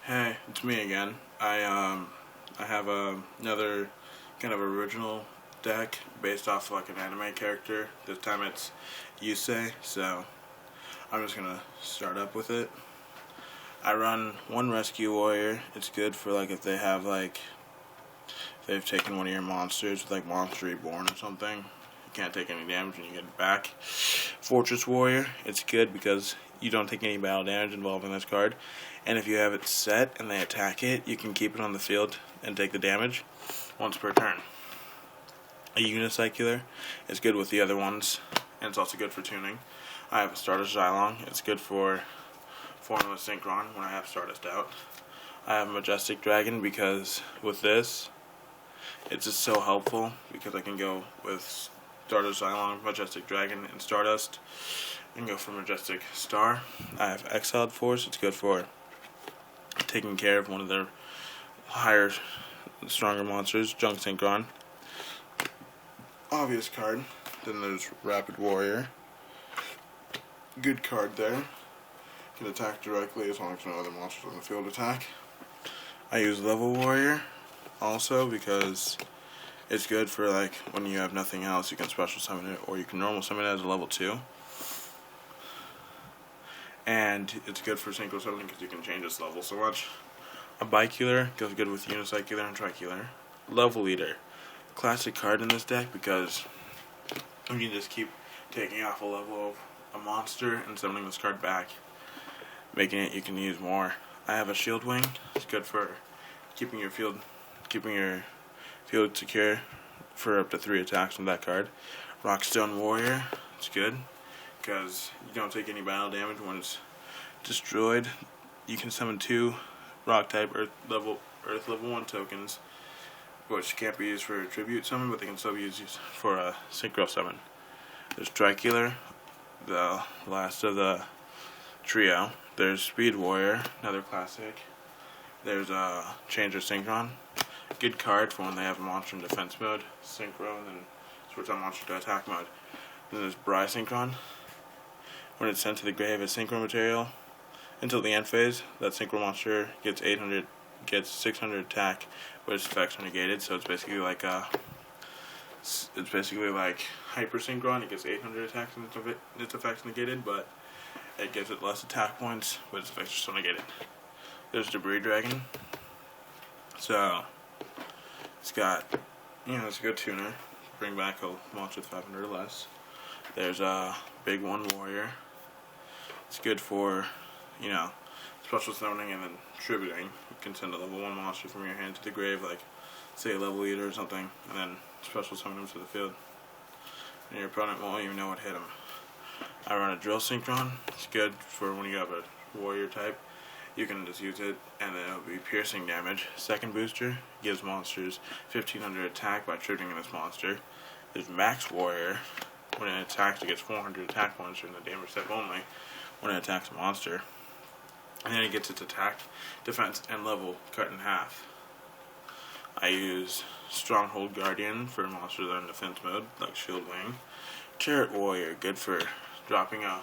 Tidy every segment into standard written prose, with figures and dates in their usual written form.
Hey, it's me again. I have another kind of original deck based off like an anime character. This time it's Yusei, so I'm just gonna start up with it. I run one rescue warrior. It's good for like if they have like if they've taken one of your monsters with like Monster Reborn or something. You can't take any damage when you get it back. Fortress Warrior. It's good because you don't take any battle damage involving this card. And if you have it set and they attack it, you can keep it on the field and take the damage once per turn. A Unicycler is good with the other ones, and it's also good for tuning. I have a Stardust Xylong. It's good for Formula Synchron when I have Stardust out. I have a Majestic Dragon because with this, it's just so helpful because I can go with Stardust Xylong, Majestic Dragon, and Stardust, and go for Majestic Star. I have Exiled Force. It's good for taking care of one of their higher, stronger monsters, Junk Synchron. Obvious card. Then there's Rapid Warrior. Good card there. Can attack directly as long as no other monsters on the field attack. I use Level Warrior also because it's good for like when you have nothing else, you can special summon it, or you can normal summon it as a level 2. And it's good for synchro summoning because you can change its level so much. A Bicular goes good with Unicycler and Tricular. Level Leader. Classic card in this deck because you can just keep taking off a level of a monster and summoning this card back, making it you can use more. I have a Shield Wing. It's good for keeping your field secure for up to 3 attacks from that card. Rockstone Warrior. It's good because you don't take any battle damage when it's destroyed. You can summon 2 rock type Earth level 1 tokens, which can't be used for a tribute summon, but they can still be used for a synchro summon. There's Tricular, the last of the trio. There's Speed Warrior, another classic. There's a Changer Synchron. Good card for when they have a monster in defense mode, synchro, and then switch on monster to attack mode. Then there's Bri Synchron. When it's sent to the grave as synchro material until the end phase, that synchro monster gets 600 attack, but its effects are negated. So it's basically like Hyper Synchron. It gets 800 attacks and its effects negated, but it gives it less attack points, but its effects are still negated. There's Debris Dragon. So it's got, it's a good tuner. Bring back a monster with 500 or less. There's a Big One Warrior. It's good for, special summoning and then tributing. You can send a level 1 monster from your hand to the grave, like, say, a level leader or something, and then special summon him to the field. And your opponent won't even know what hit him. I run a Drill Synchron. It's good for when you have a warrior type. You can just use it, and then it'll be piercing damage. Second booster gives monsters 1500 attack by triggering this monster. There's Max Warrior. When it attacks, it gets 400 attack points during the damage step only when it attacks a monster. And then it gets its attack, defense, and level cut in half. I use Stronghold Guardian for monsters that are in defense mode, like Shield Wing. Chariot Warrior, good for dropping a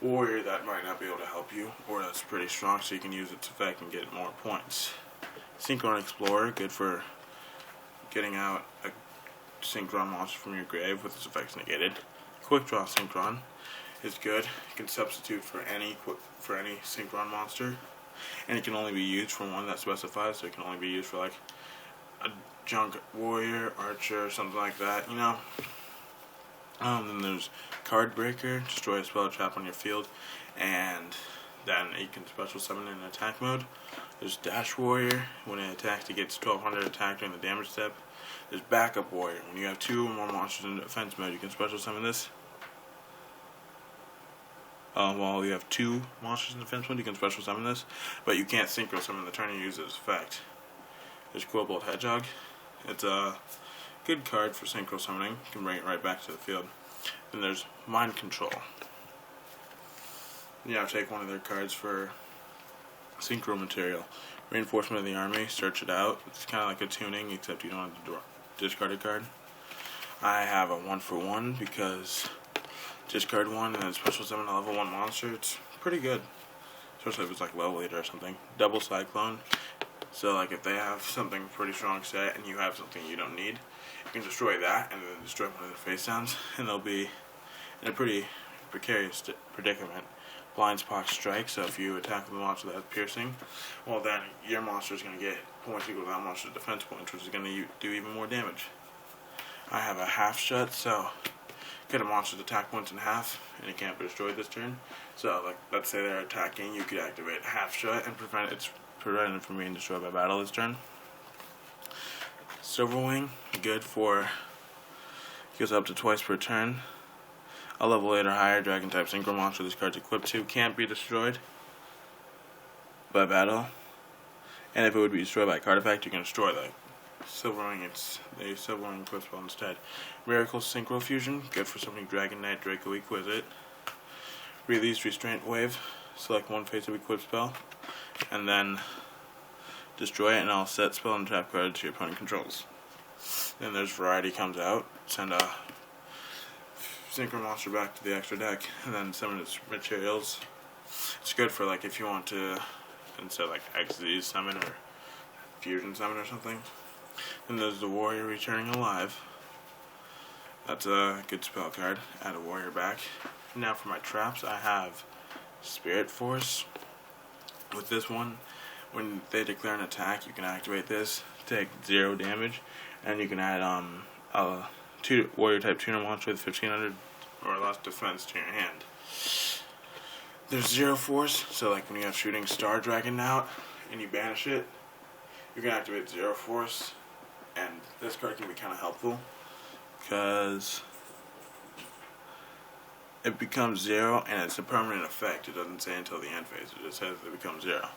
warrior that might not be able to help you, or that's pretty strong so you can use its effect and get more points. Synchron Explorer, good for getting out a Synchron monster from your grave with its effects negated. Quick Draw Synchron is good. You can substitute for any Synchron monster, and it can only be used for one that specifies, so it can only be used for like a Junk Warrior, Archer, something like that, Then there's Card Breaker, destroy a spell trap on your field, and then you can special summon in attack mode. There's Dash Warrior. When it attacks, it gets 1200 attack during the damage step. There's Backup Warrior. When you have 2 or more monsters in defense mode, you can special summon this. While you have 2 monsters in defense mode, you can special summon this, but you can't synchro summon the turn you use its effect. There's Cobalt Hedgehog. It's a good card for synchro summoning. You can bring it right back to the field. Then there's Mind Control. Take one of their cards for synchro material. Reinforcement of the Army, search it out. It's kind of like a tuning, except you don't have to discard a card. I have a 1-for-1 because discard 1 and then special summon a level 1 monster. It's pretty good. especially if it's like level 8 or something. Double Cyclone. So like if they have something pretty strong set and you have something you don't need, you can destroy that and then destroy one of their face downs, and they'll be in a pretty precarious predicament. Blind Spot Strike, so if you attack the monster that's piercing, well then your monster is going to get points equal to that monster's defense points, which is going to do even more damage. I have a half shut, so cut a monster's attack points in half, and it can't be destroyed this turn. So, like, let's say they're attacking, you could activate half shut and prevent it from being destroyed by battle this turn. Silverwing, good for, goes up to twice per turn. A level 8 or higher dragon type synchro monster this card's equipped to can't be destroyed by battle. And if it would be destroyed by a card effect, you can destroy that. Silverwing, it's a Silverwing equip spell instead. Miracle Synchro Fusion, good for summoning Dragon Knight, Draco Exquisite. Release Restraint Wave, select one face of equip spell, and then destroy it, and I'll set spell and trap cards your opponent controls. Then there's Variety comes out, send a synchro monster back to the extra deck, and then summon its materials. It's good for like if you want to, instead of like XZ summon or fusion summon or something. Then there's the Warrior Returning Alive. That's a good spell card. Add a warrior back. Now for my traps, I have Spirit Force. With this one, when they declare an attack, you can activate this, take 0 damage, and you can add a warrior type tuner monster with 1500 or less defense to your hand. There's 0 force, so like when you have Shooting Star Dragon out and you banish it, you can activate 0 force, and this card can be kind of helpful because it becomes 0 and it's a permanent effect. It doesn't say until the end phase, it just says it becomes 0.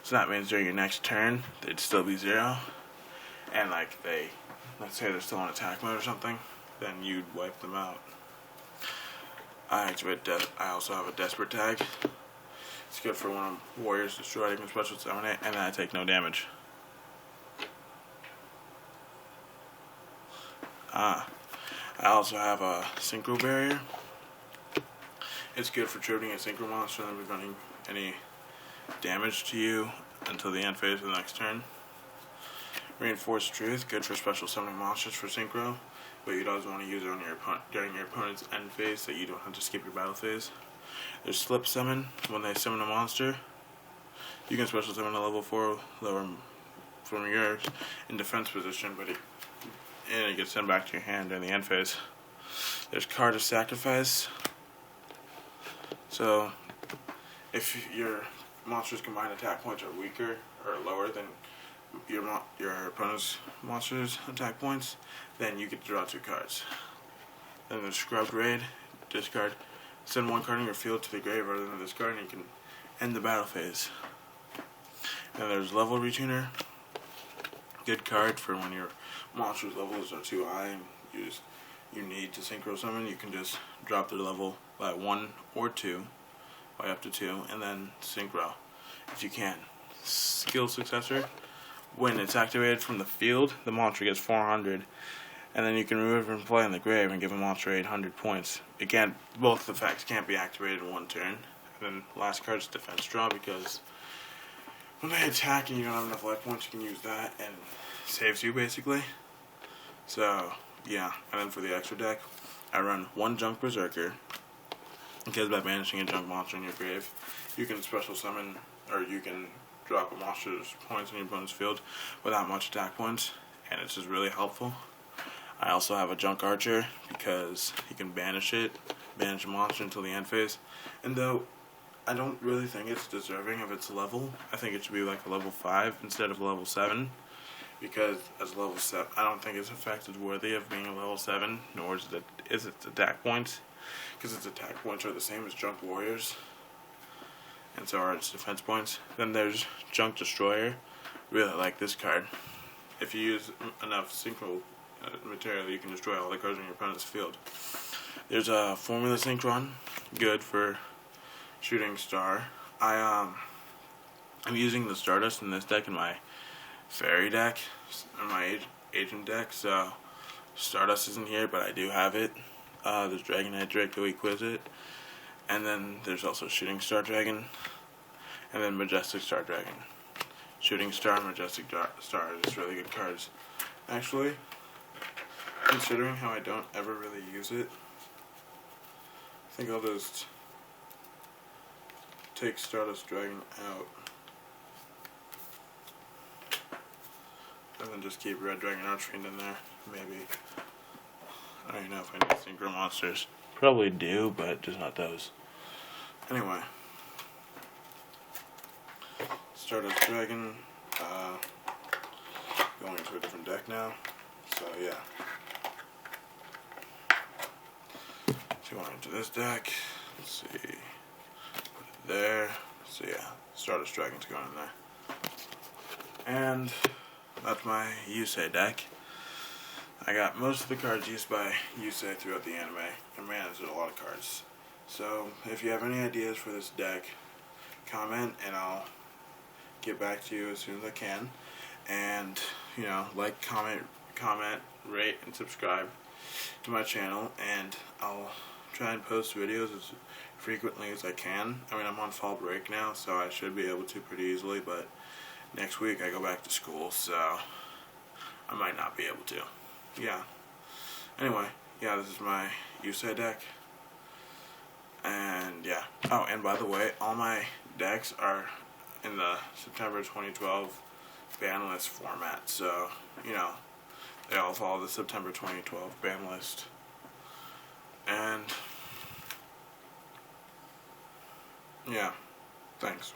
So that means during your next turn, they'd still be 0, and like let's say they're still in attack mode or something, then you'd wipe them out. I also have a Desperate Tag. It's good for when a warrior's destroyed, you can special summon it, and then I take no damage. I also have a Synchro Barrier. It's good for tripping a Synchro monster and preventing any damage to you until the end phase of the next turn. Reinforced Truth, good for special summoning monsters for Synchro, but you'd always want to use it on during your opponent's end phase so you don't have to skip your battle phase. There's Slip Summon. When they summon a monster, you can special summon a level 4 lower from yours in defense position, but it gets sent back to your hand during the end phase. There's Card of Sacrifice. So, if your monster's combined attack points are weaker or lower than your opponent's monster's attack points, then you get to draw 2 cards. Then there's Scrubbed Raid. Discard. Send 1 card in your field to the grave rather than discard, and you can end the battle phase. Then there's Level Retuner. Good card for when your monster's levels are too high and you need to synchro summon. You can just drop their level by 1 or 2, by up to 2, and then synchro if you can. Skill Successor. When it's activated from the field, the monster gets 400, and then you can remove it from play in the grave and give a monster 800 points. Again, both effects can't be activated in one turn. And then last card's Defense Draw, because when they attack and you don't have enough life points, you can use that and saves you basically. So yeah, and then for the extra deck, I run 1 Junk Berserker, because by banishing a junk monster in your grave, you can special summon, or you can drop a monster's points in your opponent's field without much attack points, and it's just really helpful. I also have a Junk Archer, because you can banish a monster until the end phase, and though I don't really think it's deserving of its level, I think it should be like a level 5 instead of a level 7, because as a level 7, I don't think its effect is worthy of being a level 7, nor is its attack points, because its attack points are the same as Junk Warriors, and so are its defense points. Then there's Junk Destroyer. Really like this card. If you use enough synchro material, you can destroy all the cards in your opponent's field. There's a Formula Synchron, good for Shooting Star. I'm using the Stardust in this deck in my Fairy deck, in my Agent deck, so Stardust isn't here, but I do have it. There's Dragon Knight, Draco Exquisite, and then there's also Shooting Star Dragon. And then Majestic Star Dragon. Shooting Star and Majestic Star are just really good cards. Actually, considering how I don't ever really use it, I think I'll just take Stardust Dragon out. And then just keep Red Dragon Archfiend in there, maybe. I don't even know if I need Synchro Monsters. Probably do, but just not those. Anyway. Stardust Dragon, going into a different deck now, so yeah. So going into this deck, let's see, put it there, so yeah, Stardust Dragon's going in there. And that's my Yusei deck. I got most of the cards used by Yusei throughout the anime, and man, there's a lot of cards. So if you have any ideas for this deck, comment and I'll get back to you as soon as I can. And you know, like, comment, rate, and subscribe to my channel, and I'll try and post videos as frequently as I can. I mean, I'm on fall break now, so I should be able to pretty easily, but next week I go back to school, so I might not be able to. Yeah. Anyway, yeah, this is my Yusei deck. And yeah. Oh, and by the way, all my decks are in the September 2012 ban list format, so you know, they all follow the September 2012 ban list. And yeah, thanks.